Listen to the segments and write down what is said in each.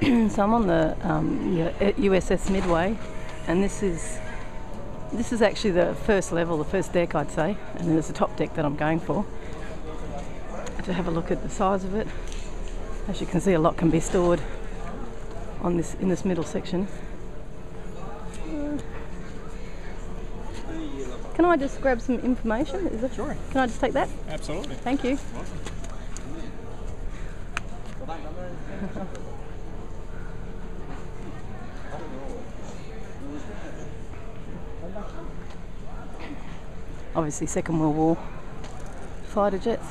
So I'm on the USS Midway, and this is actually the first level, the first deck, I'd say, and there's the top deck that I'm going for. To have a look at the size of it, as you can see, a lot can be stored on in this middle section. Can I just grab some information? Is that sure? Can I just take that? Absolutely. Thank you. Obviously, Second World War fighter jets.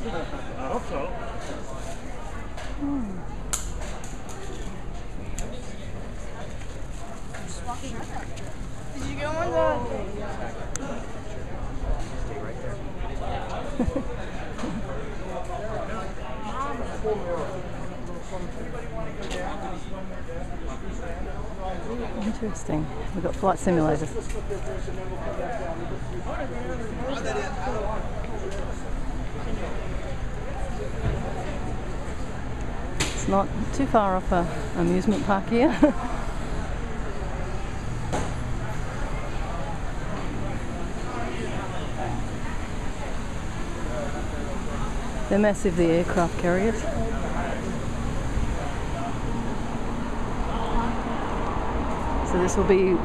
I hope so. Did you go on the... Stay right there. Interesting. We've got flight simulators. It's not too far off an amusement park here. They're massive, the aircraft carriers. So this will be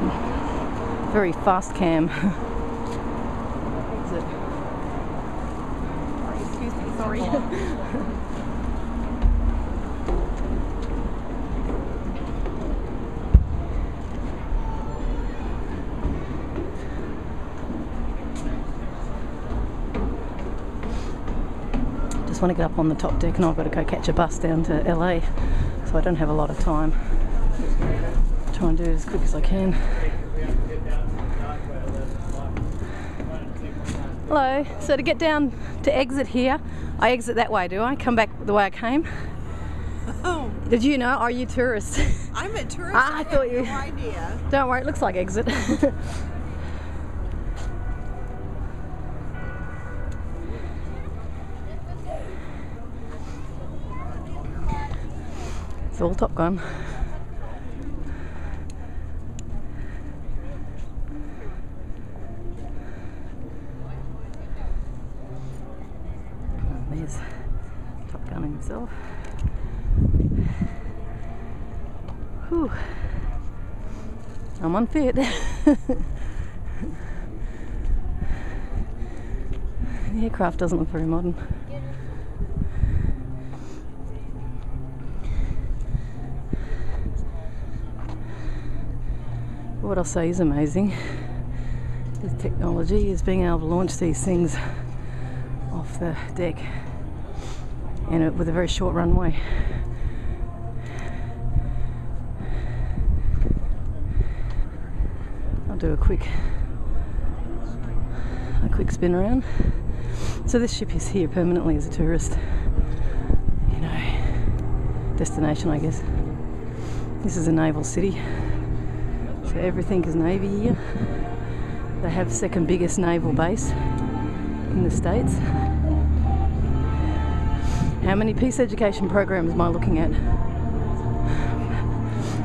very fast cam. Is it? Excuse me, sorry. Just want to get up on the top deck, and I've got to go catch a bus down to LA, so I don't have a lot of time. Try and do it as quick as I can. Hello. So to get down to exit here, I exit that way, do I? Come back the way I came? Oh. Did you know? Are you tourists? I'm a tourist. I thought you. No idea. Don't worry, it looks like exit. It's all Top Gun. There's Top Gun himself. Whew. I'm unfit. The aircraft doesn't look very modern. What I'll say is amazing is technology, is being able to launch these things off the deck and with a very short runway. I'll do a quick spin around. So this ship is here permanently as a tourist, you know, destination, I guess. This is a naval city. So everything is Navy here. They have second biggest naval base in the States. How many peace education programs am I looking at?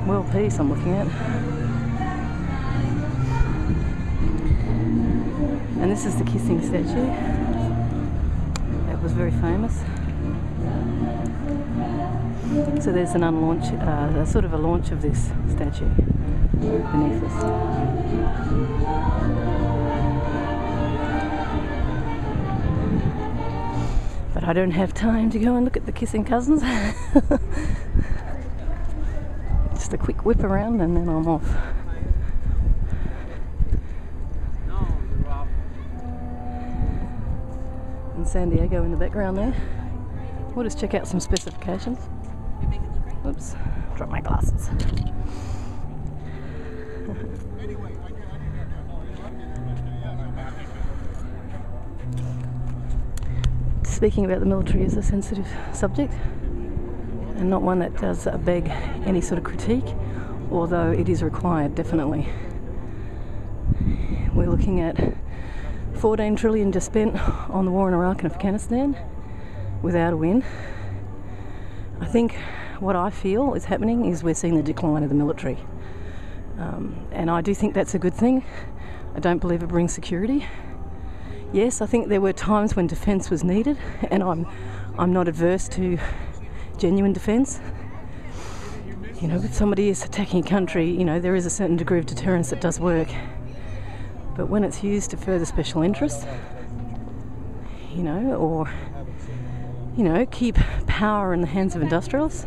World Peace I'm looking at. And this is the kissing statue. That was very famous. So there's an unlaunch, sort of a launch of this statue beneath us. But I don't have time to go and look at the kissing cousins. Just a quick whip around and then I'm off. And San Diego in the background there. We'll just check out some specifications. Oops, dropped my glasses. Speaking about the military is a sensitive subject and not one that does beg any sort of critique, although it is required, definitely. We're looking at 14 trillion just spent on the war in Iraq and Afghanistan without a win. I think what I feel is happening is we're seeing the decline of the military. And I do think that's a good thing. I don't believe it brings security. Yes, I think there were times when defence was needed, and I'm not adverse to genuine defence. You know, if somebody is attacking a country, you know, there is a certain degree of deterrence that does work. But when it's used to further special interests, you know, or, you know, keep power in the hands of industrialists,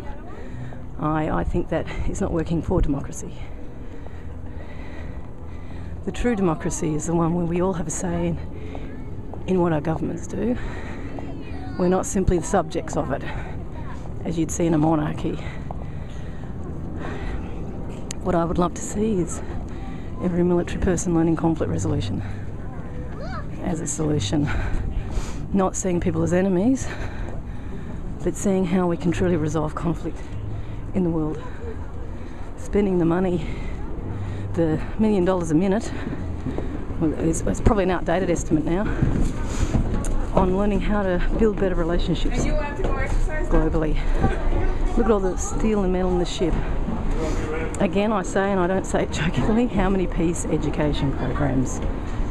I think that is not working for democracy. The true democracy is the one where we all have a say in what our governments do. We're not simply the subjects of it, as you'd see in a monarchy. What I would love to see is every military person learning conflict resolution as a solution. Not seeing people as enemies, but seeing how we can truly resolve conflict in the world. Spending the money, the $1 million a minute, it's probably an outdated estimate now, on learning how to build better relationships globally. Look at all the steel and metal in the ship. Again, I say, and I don't say it jokingly, how many peace education programs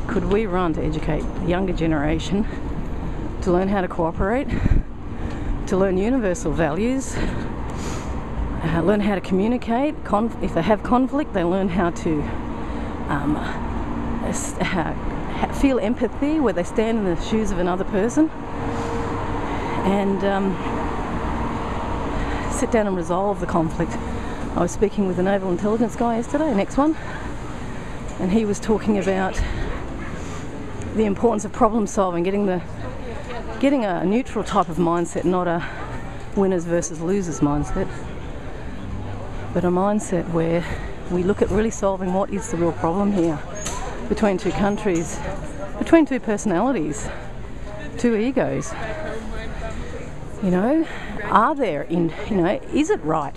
could we run to educate the younger generation to learn how to cooperate, to learn universal values, learn how to communicate. If they have conflict, they learn how to feel empathy, where they stand in the shoes of another person, and sit down and resolve the conflict. I was speaking with a naval intelligence guy yesterday, next one, and he was talking about the importance of problem solving, getting a neutral type of mindset, not a winners versus losers mindset, but a mindset where we look at really solving what is the real problem here between two countries, between two personalities, two egos. You know, is it right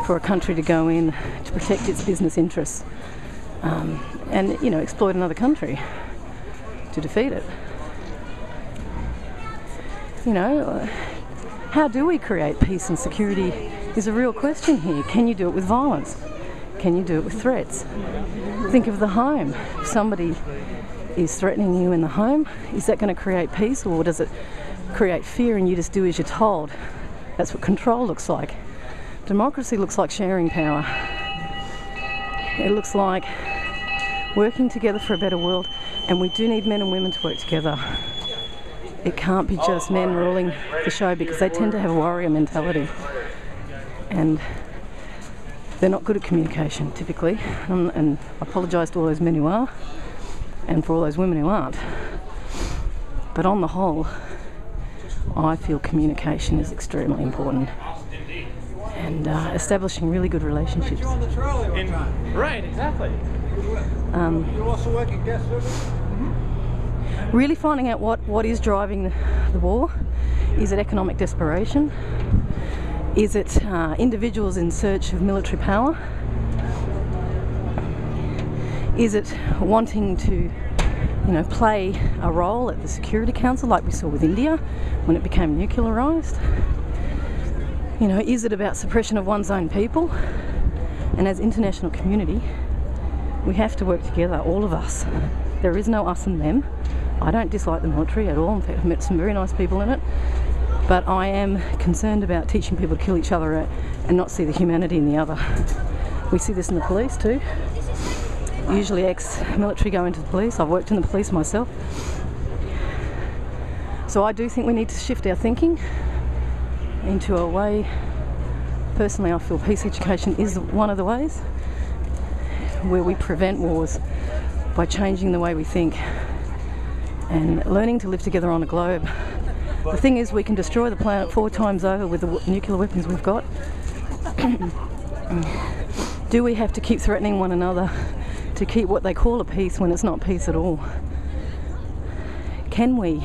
for a country to go in to protect its business interests and, you know, exploit another country to defeat it? You know, how do we create peace and security is a real question here. Can you do it with violence? Can you do it with threats? Think of the home. If somebody is threatening you in the home, is that going to create peace, or does it create fear and you just do as you're told? That's what control looks like. Democracy looks like sharing power. It looks like working together for a better world, and we do need men and women to work together. It can't be just men ruling the show, because they tend to have a warrior mentality, and they're not good at communication typically, and I apologise to all those men who are, and for all those women who aren't. But on the whole, I feel communication is extremely important, and establishing really good relationships. Right, exactly. You also work in guest service? Really finding out what is driving the war. Is it economic desperation? Is it individuals in search of military power? Is it wanting to, you know, play a role at the Security Council like we saw with India when it became nuclearised? You know, is it about suppression of one's own people? And as international community, we have to work together, all of us. There is no us and them. I don't dislike the military at all. In fact, I've met some very nice people in it. But I am concerned about teaching people to kill each other and not see the humanity in the other. We see this in the police too. Usually ex-military go into the police. I've worked in the police myself. So I do think we need to shift our thinking into a way, personally I feel peace education is one of the ways where we prevent wars, by changing the way we think and learning to live together on a globe. The thing is, we can destroy the planet 4 times over with the nuclear weapons we've got. Do we have to keep threatening one another to keep what they call a peace when it's not peace at all? Can we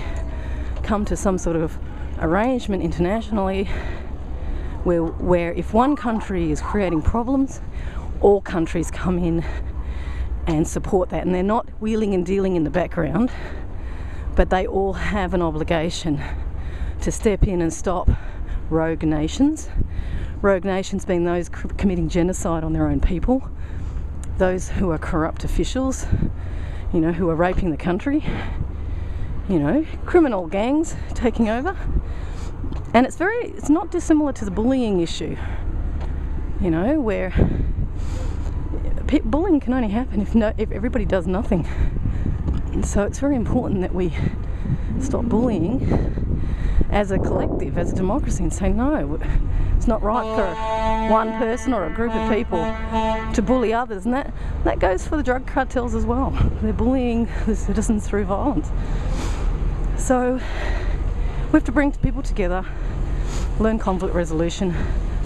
come to some sort of arrangement internationally where if one country is creating problems, all countries come in and support that, and they're not wheeling and dealing in the background, but they all have an obligation to step in and stop rogue nations. Rogue nations being those committing genocide on their own people, those who are corrupt officials, you know, who are raping the country, you know, criminal gangs taking over. And it's not dissimilar to the bullying issue, you know, where bullying can only happen if everybody does nothing. And so it's very important that we stop bullying as a collective, as a democracy, and say no, it's not right for one person or a group of people to bully others. And that goes for the drug cartels as well. They're bullying the citizens through violence. So we have to bring people together, learn conflict resolution,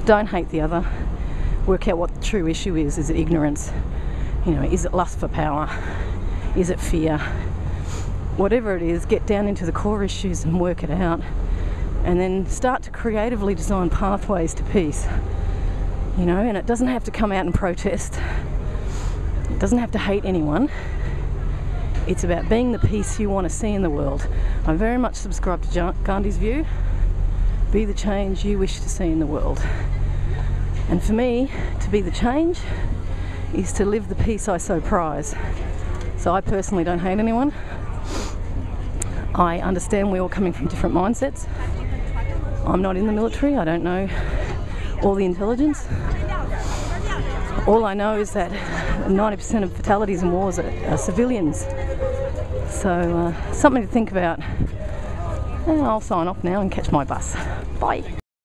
don't hate the other, work out what the true issue is. Is it ignorance? You know, is it lust for power? Is it fear? Whatever it is, get down into the core issues and work it out, and then start to creatively design pathways to peace. You know, and it doesn't have to come out and protest. It doesn't have to hate anyone. It's about being the peace you want to see in the world. I very much subscribe to Gandhi's view. Be the change you wish to see in the world. And for me, to be the change is to live the peace I so prize. So I personally don't hate anyone. I understand we're all coming from different mindsets. I'm not in the military, I don't know all the intelligence. All I know is that 90% of fatalities in wars are civilians. So something to think about. And I'll sign off now and catch my bus. Bye.